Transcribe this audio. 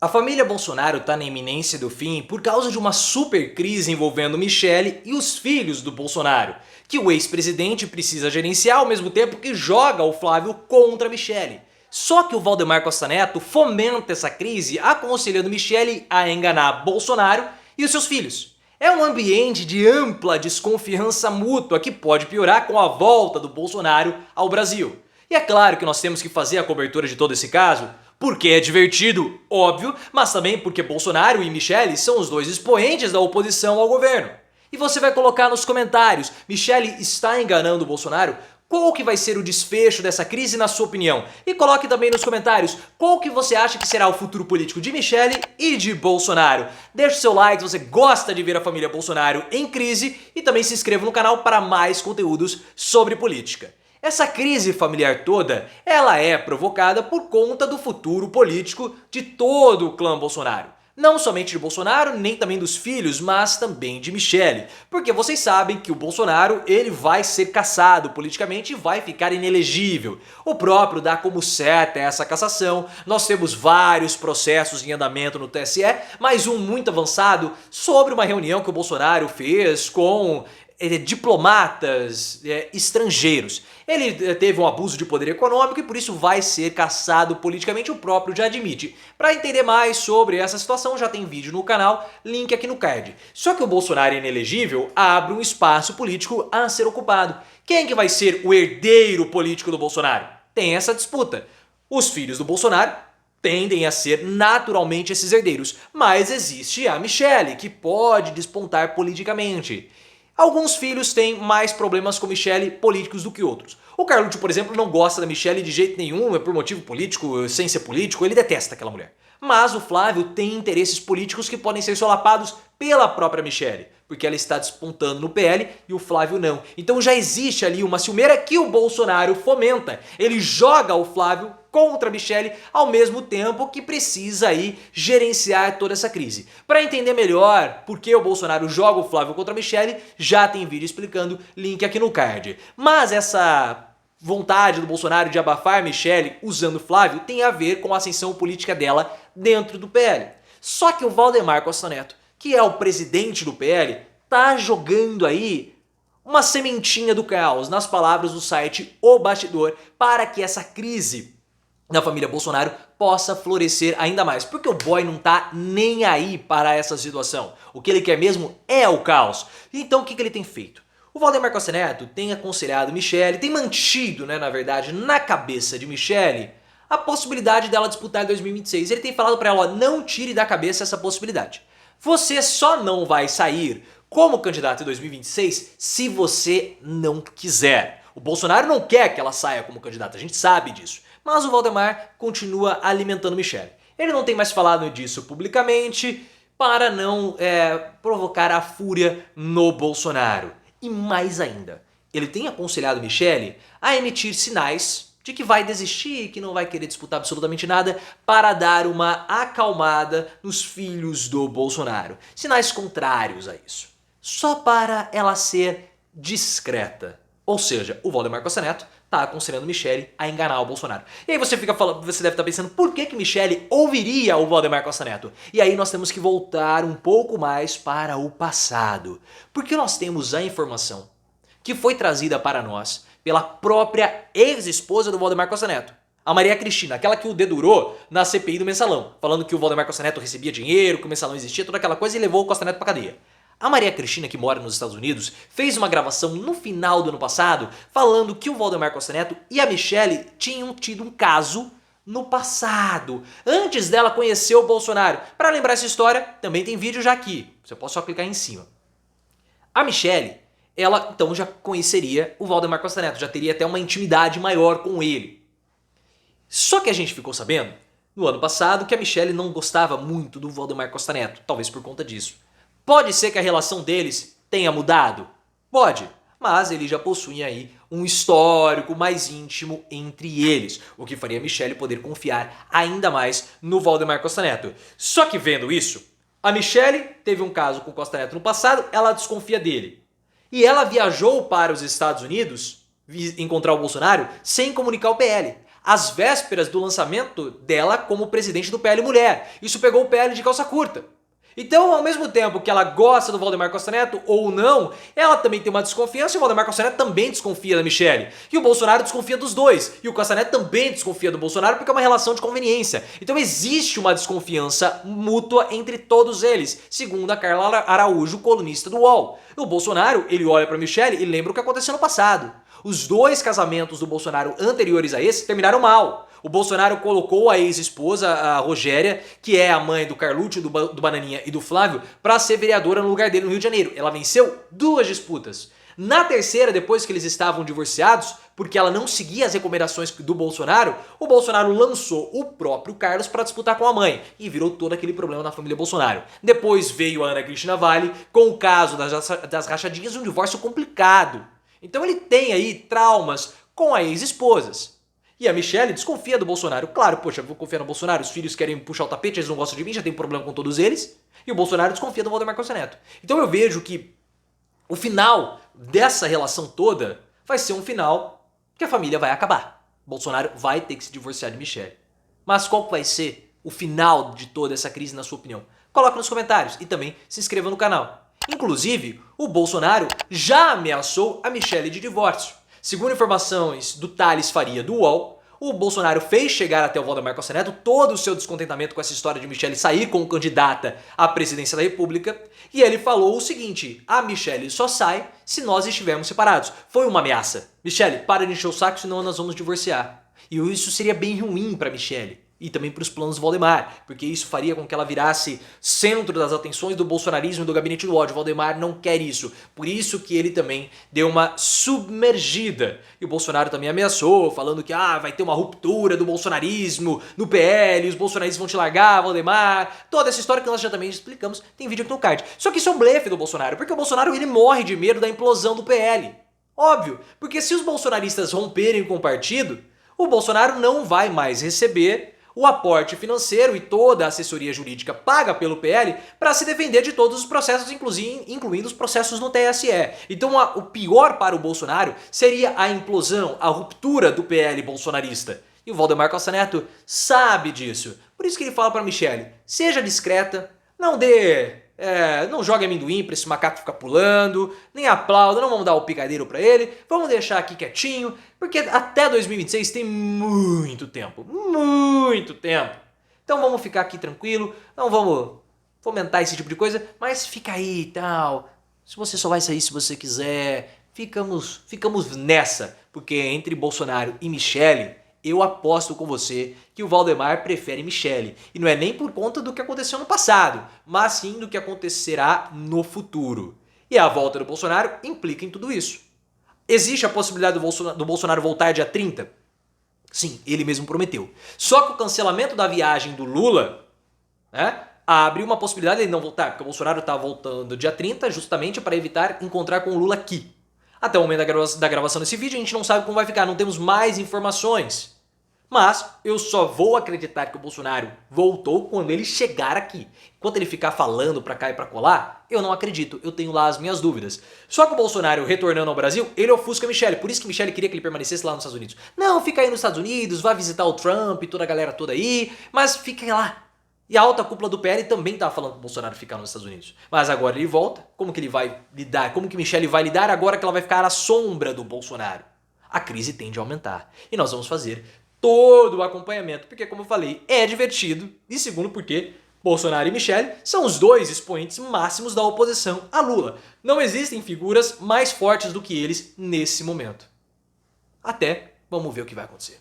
A família Bolsonaro está na iminência do fim por causa de uma super crise envolvendo Michele e os filhos do Bolsonaro, que o ex-presidente precisa gerenciar ao mesmo tempo que joga o Flávio contra Michele. Só que o Valdemar Costa Neto fomenta essa crise aconselhando Michele a enganar Bolsonaro e os seus filhos. É um ambiente de ampla desconfiança mútua que pode piorar com a volta do Bolsonaro ao Brasil. E é claro que nós temos que fazer a cobertura de todo esse caso, porque é divertido, óbvio, mas também porque Bolsonaro e Michele são os dois expoentes da oposição ao governo. E você vai colocar nos comentários, Michele está enganando o Bolsonaro? Qual que vai ser o desfecho dessa crise na sua opinião? E coloque também nos comentários qual que você acha que será o futuro político de Michele e de Bolsonaro. Deixe o seu like se você gosta de ver a família Bolsonaro em crise e também se inscreva no canal para mais conteúdos sobre política. Essa crise familiar toda, ela é provocada por conta do futuro político de todo o clã Bolsonaro. Não somente de Bolsonaro, nem também dos filhos, mas também de Michele. Porque vocês sabem que o Bolsonaro, ele vai ser cassado politicamente e vai ficar inelegível. O próprio dá como certa essa cassação. Nós temos vários processos em andamento no TSE, mais um muito avançado sobre uma reunião que o Bolsonaro fez com diplomatas estrangeiros. Ele teve um abuso de poder econômico e por isso vai ser cassado politicamente, o próprio já admite. Para entender mais sobre essa situação já tem vídeo no canal, link aqui no card. Só que o Bolsonaro inelegível abre um espaço político a ser ocupado. Quem que vai ser o herdeiro político do Bolsonaro? Tem essa disputa. Os filhos do Bolsonaro tendem a ser naturalmente esses herdeiros, mas existe a Michele, que pode despontar politicamente. Alguns filhos têm mais problemas com Michele políticos do que outros. O Carlucci, por exemplo, não gosta da Michele de jeito nenhum, é por motivo político, sem ser político, ele detesta aquela mulher. Mas o Flávio tem interesses políticos que podem ser solapados pela própria Michele, porque ela está despontando no PL e o Flávio não. Então já existe ali uma ciumeira que o Bolsonaro fomenta. Ele joga o Flávio contra a Michele ao mesmo tempo que precisa aí gerenciar toda essa crise. Para entender melhor por que o Bolsonaro joga o Flávio contra a Michele, já tem vídeo explicando, link aqui no card. Mas essa vontade do Bolsonaro de abafar Michele usando Flávio tem a ver com a ascensão política dela dentro do PL. Só que o Valdemar Costa Neto, que é o presidente do PL, tá jogando aí uma sementinha do caos, nas palavras do site O Bastidor, para que essa crise da família Bolsonaro possa florescer ainda mais, porque o boy não tá nem aí para essa situação. O que ele quer mesmo é o caos. Então o que ele tem feito? O Valdemar Costa Neto tem aconselhado Michele, tem mantido, na verdade, na cabeça de Michele, a possibilidade dela disputar em 2026. Ele tem falado para ela, ó, não tire da cabeça essa possibilidade. Você só não vai sair como candidato em 2026 se você não quiser. O Bolsonaro não quer que ela saia como candidata, a gente sabe disso. Mas o Valdemar continua alimentando Michele. Ele não tem mais falado disso publicamente para não provocar a fúria no Bolsonaro. E mais ainda, ele tem aconselhado Michele a emitir sinais de que vai desistir, que não vai querer disputar absolutamente nada, para dar uma acalmada nos filhos do Bolsonaro. Sinais contrários a isso. Só para ela ser discreta. Ou seja, o Valdemar Costa Neto tá aconselhando Michele a enganar o Bolsonaro. E aí você fica falando, você deve estar pensando, por que Michele ouviria o Valdemar Costa Neto? E aí nós temos que voltar um pouco mais para o passado. Porque nós temos a informação que foi trazida para nós pela própria ex-esposa do Valdemar Costa Neto, a Maria Cristina, aquela que o dedurou na CPI do Mensalão, falando que o Valdemar Costa Neto recebia dinheiro, que o Mensalão existia, toda aquela coisa e levou o Costa Neto pra cadeia. A Maria Cristina, que mora nos Estados Unidos, fez uma gravação no final do ano passado falando que o Valdemar Costa Neto e a Michele tinham tido um caso no passado, antes dela conhecer o Bolsonaro. Para lembrar essa história, também tem vídeo já aqui, você pode só clicar em cima. A Michele, ela então já conheceria o Valdemar Costa Neto, já teria até uma intimidade maior com ele. Só que a gente ficou sabendo, no ano passado, que a Michele não gostava muito do Valdemar Costa Neto, talvez por conta disso. Pode ser que a relação deles tenha mudado? Pode, mas eles já possuem aí um histórico mais íntimo entre eles, o que faria a Michele poder confiar ainda mais no Valdemar Costa Neto. Só que vendo isso, a Michele teve um caso com o Costa Neto no passado, ela desconfia dele. E ela viajou para os Estados Unidos encontrar o Bolsonaro sem comunicar o PL. às vésperas do lançamento dela como presidente do PL Mulher. Isso pegou o PL de calça curta. Então, ao mesmo tempo que ela gosta do Valdemar Costa Neto ou não, ela também tem uma desconfiança e o Valdemar Costa Neto também desconfia da Michelle. E o Bolsonaro desconfia dos dois. E o Costa Neto também desconfia do Bolsonaro porque é uma relação de conveniência. Então existe uma desconfiança mútua entre todos eles, segundo a Carla Araújo, colunista do UOL. O Bolsonaro, ele olha pra Michelle e lembra o que aconteceu no passado. Os dois casamentos do Bolsonaro anteriores a esse terminaram mal. O Bolsonaro colocou a ex-esposa, a Rogéria, que é a mãe do Carlucci, do Bananinha e do Flávio, para ser vereadora no lugar dele no Rio de Janeiro. Ela venceu 2 disputas. Na terceira, depois que eles estavam divorciados, porque ela não seguia as recomendações do Bolsonaro, o Bolsonaro lançou o próprio Carlos para disputar com a mãe e virou todo aquele problema na família Bolsonaro. Depois veio a Ana Cristina Vale com o caso das rachadinhas, um divórcio complicado. Então ele tem aí traumas com as ex-esposas. E a Michelle desconfia do Bolsonaro. Claro, poxa, vou confiar no Bolsonaro, os filhos querem puxar o tapete, eles não gostam de mim, já tem problema com todos eles. E o Bolsonaro desconfia do Valdemar Costa Neto. Então eu vejo que o final dessa relação toda vai ser um final que a família vai acabar. Bolsonaro vai ter que se divorciar de Michelle. Mas qual vai ser o final de toda essa crise, na sua opinião? Coloque nos comentários e também se inscreva no canal. Inclusive, o Bolsonaro já ameaçou a Michelle de divórcio. Segundo informações do Thales Faria do UOL, o Bolsonaro fez chegar até o Valdemar Costa Neto todo o seu descontentamento com essa história de Michelle sair como candidata à presidência da República, e ele falou o seguinte: a Michelle só sai se nós estivermos separados. Foi uma ameaça. Michelle, para de encher o saco, senão nós vamos divorciar. E isso seria bem ruim para Michelle. E também para os planos do Valdemar, porque isso faria com que ela virasse centro das atenções do bolsonarismo e do gabinete do ódio. O Valdemar não quer isso, por isso que ele também deu uma submergida. E o Bolsonaro também ameaçou, falando que vai ter uma ruptura do bolsonarismo no PL, os bolsonaristas vão te largar, Valdemar. Toda essa história que nós já também explicamos, tem vídeo aqui no card. Só que isso é um blefe do Bolsonaro, porque o Bolsonaro ele morre de medo da implosão do PL. Óbvio, porque se os bolsonaristas romperem com o partido, o Bolsonaro não vai mais receber o aporte financeiro e toda a assessoria jurídica paga pelo PL para se defender de todos os processos, incluindo os processos no TSE. Então o pior para o Bolsonaro seria a implosão, a ruptura do PL bolsonarista. E o Valdemar Costa Neto sabe disso. Por isso que ele fala para Michelle, seja discreta, não jogue amendoim pra esse macaco ficar pulando, nem aplauda, não vamos dar o picadeiro pra ele, vamos deixar aqui quietinho, porque até 2026 tem muito tempo, muito tempo. Então vamos ficar aqui tranquilo, não vamos fomentar esse tipo de coisa, mas fica aí e tal, se você só vai sair se você quiser, ficamos nessa, porque entre Bolsonaro e Michelle, eu aposto com você que o Valdemar prefere Michelle. E não é nem por conta do que aconteceu no passado, mas sim do que acontecerá no futuro. E a volta do Bolsonaro implica em tudo isso. Existe a possibilidade do Bolsonaro voltar dia 30? Sim, ele mesmo prometeu. Só que o cancelamento da viagem do Lula, abre uma possibilidade de ele não voltar, porque o Bolsonaro está voltando dia 30 justamente para evitar encontrar com o Lula aqui. Até o momento da gravação desse vídeo a gente não sabe como vai ficar, não temos mais informações. Mas eu só vou acreditar que o Bolsonaro voltou quando ele chegar aqui. Enquanto ele ficar falando pra cá e pra colar, eu não acredito, eu tenho lá as minhas dúvidas. Só que o Bolsonaro retornando ao Brasil, ele ofusca a Michelle, por isso que Michelle queria que ele permanecesse lá nos Estados Unidos. Não, fica aí nos Estados Unidos, vai visitar o Trump e toda a galera toda aí, mas fica lá. E a alta cúpula do PL também estava falando pro Bolsonaro ficar nos Estados Unidos. Mas agora ele volta, como que ele vai lidar? Como que Michelle vai lidar agora que ela vai ficar à sombra do Bolsonaro? A crise tende a aumentar. E nós vamos fazer todo o acompanhamento, porque como eu falei, é divertido. E segundo porque Bolsonaro e Michelle são os dois expoentes máximos da oposição a Lula. Não existem figuras mais fortes do que eles nesse momento. Até, vamos ver o que vai acontecer.